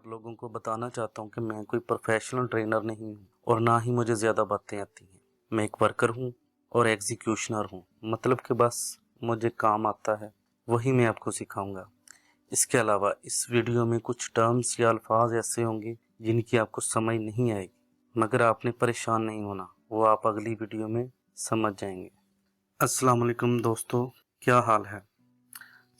आप लोगों को बताना चाहता हूँ कि मैं कोई प्रोफेशनल ट्रेनर नहीं हूँ और ना ही मुझे ज़्यादा बातें आती हैं। मैं एक वर्कर हूँ और एग्जीक्यूशनर हूँ, मतलब कि बस मुझे काम आता है वही मैं आपको सिखाऊंगा। इसके अलावा इस वीडियो में कुछ टर्म्स या अल्फाज ऐसे होंगे जिनकी आपको समझ नहीं आएगी, मगर आपने परेशान नहीं होना, वो आप अगली वीडियो में समझ जाएंगे। अस्सलाम वालेकुम दोस्तों, क्या हाल है?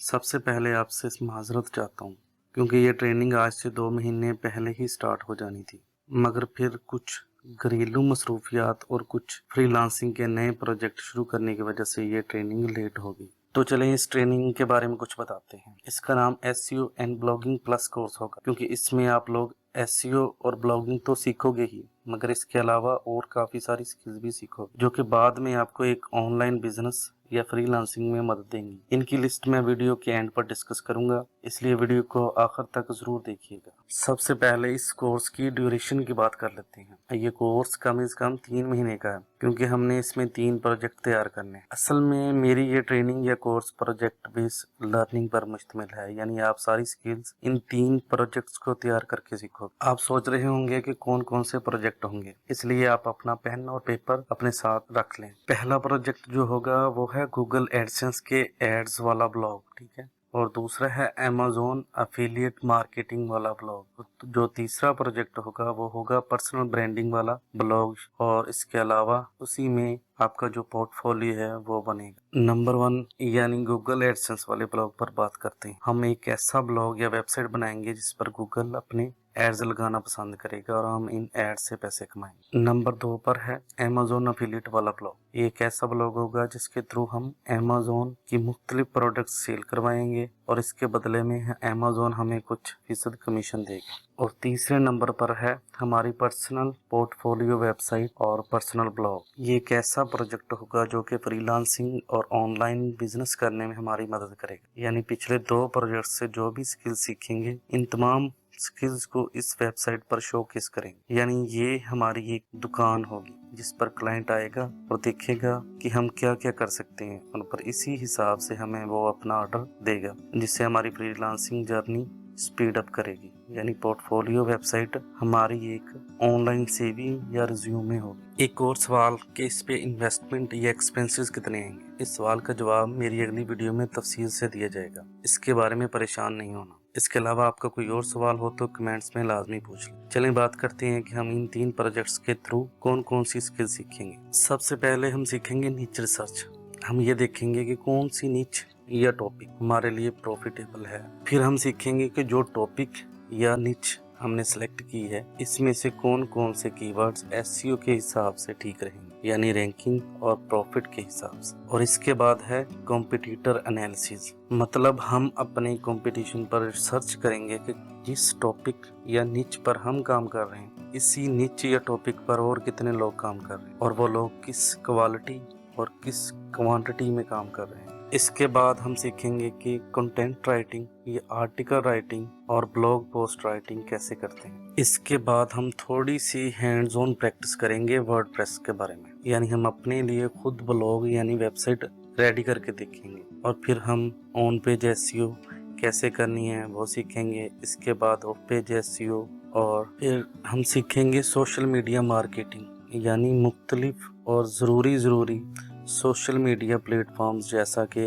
सबसे पहले आपसे माजरत चाहता हूँ क्योंकि ये ट्रेनिंग आज से 2 महीने पहले ही स्टार्ट हो जानी थी, मगर फिर कुछ घरेलू मसरूफियात और कुछ फ्रीलांसिंग के नए प्रोजेक्ट शुरू करने की वजह से ये ट्रेनिंग लेट हो गई। तो चलें इस ट्रेनिंग के बारे में कुछ बताते हैं। इसका नाम SEO and blogging plus course होगा, क्योंकि इसमें आप लोग SEO और ब्लॉगिंग तो सीखोगे ही, मगर इसके अलावा और काफ़ी सारी स्किल्स भी सीखोगे जो कि बाद में आपको एक ऑनलाइन बिजनेस या फ्रीलांसिंग में मदद देंगी। इनकी लिस्ट मैं वीडियो के एंड पर डिस्कस करूंगा, इसलिए वीडियो को आखिर तक जरूर देखिएगा। सबसे पहले इस कोर्स की ड्यूरेशन की बात कर लेते हैं। ये कोर्स कम से कम 3 महीने का है, क्योंकि हमने इसमें 3 प्रोजेक्ट तैयार करने हैं। असल में मेरी ये ट्रेनिंग या कोर्स प्रोजेक्ट बेस्ड लर्निंग पर मुश्तमिल है, यानी आप सारी स्किल्स इन 3 प्रोजेक्ट्स को तैयार करके सीखोगे। आप सोच रहे होंगे कि कौन कौन से प्रोजेक्ट होंगे, इसलिए आप अपना पेन और पेपर अपने साथ रख लें। पहला प्रोजेक्ट जो होगा वो है गूगल एडसेंस के एड्स वाला ब्लॉग, ठीक है, और दूसरा है अमेज़न एफिलिएट मार्केटिंग वाला ब्लॉग। जो तीसरा प्रोजेक्ट होगा वो होगा पर्सनल ब्रांडिंग वाला ब्लॉग, और इसके अलावा उसी में आपका जो पोर्टफोलियो है वो बनेगा। नंबर 1 यानी गूगल एडसेंस वाले ब्लॉग पर बात करते हैं। हम एक ऐसा ब्लॉग या वेबसाइट बनाएंगे जिस पर गूगल अपने एड्स लगाना पसंद करेगा और हम इन एड्स से पैसे कमाएंगे। नंबर 2 पर है अमेज़न एफिलिएट वाला ब्लॉग। ये एक ऐसा ब्लॉग होगा जिसके थ्रू हम अमेज़न की मुख्तलिफ प्रोडक्ट्स सेल करवाएंगे और इसके बदले में अमेज़न हमें कुछ फीसद कमीशन देगा। और तीसरे नंबर पर है हमारी पर्सनल पोर्टफोलियो वेबसाइट और पर्सनल ब्लॉग। ये एक ऐसा प्रोजेक्ट होगा जो कि फ्रीलांसिंग और ऑनलाइन बिजनेस करने में हमारी मदद करेगा। यानी पिछले 2 प्रोजेक्ट से जो भी स्किल सीखेंगे, इन तमाम स्किल्स को इस वेबसाइट पर शोकेस करेंगे। यानी ये हमारी एक दुकान होगी जिस पर क्लाइंट आएगा और देखेगा कि हम क्या क्या कर सकते हैं, उन पर इसी हिसाब से हमें वो अपना ऑर्डर देगा, जिससे हमारी फ्रीलांसिंग जर्नी स्पीड अप करेगी। यानी पोर्टफोलियो वेबसाइट हमारी एक ऑनलाइन सीवी या रिज्यूमे होगी। एक और सवाल कि इस पे इन्वेस्टमेंट या एक्सपेंसेस कितने आएंगे, इस सवाल का जवाब मेरी अगली वीडियो में तफसील से दिया जाएगा, इसके बारे में परेशान नहीं होना। इसके अलावा आपका कोई और सवाल हो तो कमेंट्स में लाजमी पूछ लें। चलें बात करते हैं कि हम इन 3 प्रोजेक्ट्स के थ्रू कौन कौन सी स्किल सीखेंगे। सबसे पहले हम सीखेंगे नीच रिसर्च। हम ये देखेंगे कि कौन सी नीच या टॉपिक हमारे लिए प्रॉफिटेबल है। फिर हम सीखेंगे कि जो टॉपिक या नीच हमने सेलेक्ट की है इसमें से कौन कौन से कीवर्ड्स SEO के हिसाब से ठीक रहेंगे, यानी रैंकिंग और प्रॉफिट के हिसाब से। और इसके बाद है कॉम्पिटिटर एनालिसिस, मतलब हम अपने कंपटीशन पर रिसर्च करेंगे कि जिस टॉपिक या निच पर हम काम कर रहे हैं, इसी निच या टॉपिक पर और कितने लोग काम कर रहे हैं और वो लोग किस क्वालिटी और किस क्वांटिटी में काम कर रहे हैं। इसके बाद हम सीखेंगे कि कंटेंट राइटिंग या आर्टिकल राइटिंग और ब्लॉग पोस्ट राइटिंग कैसे करते हैं। इसके बाद हम थोड़ी सी हैंड्स ऑन प्रैक्टिस करेंगे वर्डप्रेस के बारे में, यानी हम अपने लिए खुद ब्लॉग यानी वेबसाइट रेडी करके देखेंगे। और फिर हम ऑन पेज SEO कैसे करनी है वो सीखेंगे। इसके बाद ऑफ पेज SEO, और फिर हम सीखेंगे सोशल मीडिया मार्केटिंग, यानी मुख्तलिफ और ज़रूरी सोशल मीडिया प्लेटफॉर्म्स जैसा कि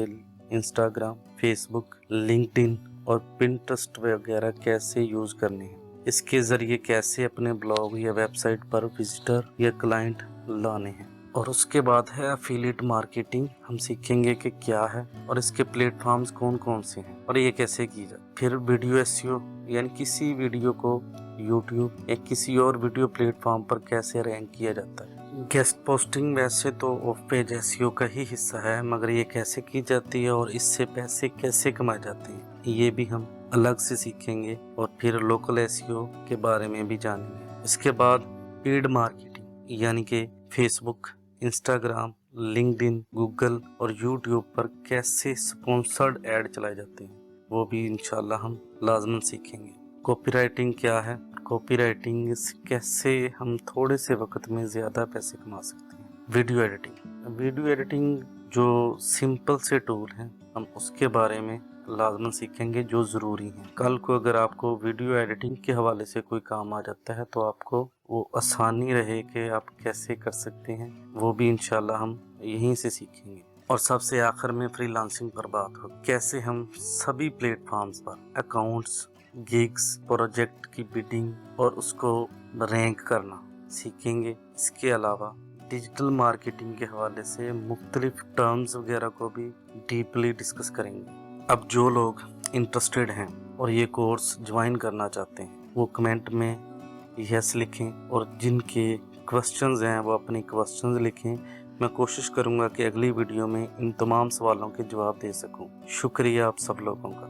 इंस्टाग्राम, फेसबुक, लिंक्डइन और पिंटरेस्ट वगैरह कैसे यूज़ करने हैं। इसके ज़रिए कैसे अपने ब्लॉग या वेबसाइट पर विजिटर या क्लाइंट लाने हैं। और उसके बाद है एफिलिएट मार्केटिंग। हम सीखेंगे कि क्या है और इसके प्लेटफॉर्म्स कौन कौन से हैं और ये कैसे की जाए। फिर वीडियो SEO, यानी किसी वीडियो को यूट्यूब या किसी और वीडियो प्लेटफॉर्म पर कैसे रैंक किया जाता है। गेस्ट पोस्टिंग वैसे तो ऑफ पेज SEO का ही हिस्सा है, मगर ये कैसे की जाती है और इससे पैसे कैसे कमाए जाते हैं ये भी हम अलग से सीखेंगे। और फिर लोकल SEO के बारे में भी जानेंगे। इसके बाद पेड मार्केटिंग, यानी कि फेसबुक, इंस्टाग्राम, लिंक्डइन, गूगल और यूट्यूब पर कैसे स्पॉन्सर्ड ऐड चलाए जाते हैं वो भी इंशाल्लाह हम लाजमन सीखेंगे। कॉपीराइटिंग क्या है, कॉपीराइटिंग कैसे हम थोड़े से वक्त में ज़्यादा पैसे कमा सकते हैं। वीडियो एडिटिंग जो सिंपल से टूल हैं हम उसके बारे में लाजमन सीखेंगे जो ज़रूरी हैं। कल को अगर आपको वीडियो एडिटिंग के हवाले से कोई काम आ जाता है तो आपको वो आसानी रहे कि आप कैसे कर सकते हैं, वो भी इंशाल्लाह हम यहीं से सीखेंगे। और सबसे आखिर में फ्रीलांसिंग पर बात हो, कैसे हम सभी प्लेटफॉर्म्स पर अकाउंट्स, गिग्स, प्रोजेक्ट की बिडिंग और उसको रैंक करना सीखेंगे। इसके अलावा डिजिटल मार्केटिंग के हवाले से मुख्तलिफ टर्म्स वगैरह को भी डीपली डिस्कस करेंगे। अब जो लोग इंटरेस्टेड हैं और ये कोर्स ज्वाइन करना चाहते हैं वो कमेंट में यस लिखें, और जिनके क्वेश्चंस हैं वो अपने क्वेश्चंस लिखें। मैं कोशिश करूंगा कि अगली वीडियो में इन तमाम सवालों के जवाब दे सकूं। शुक्रिया आप सब लोगों का।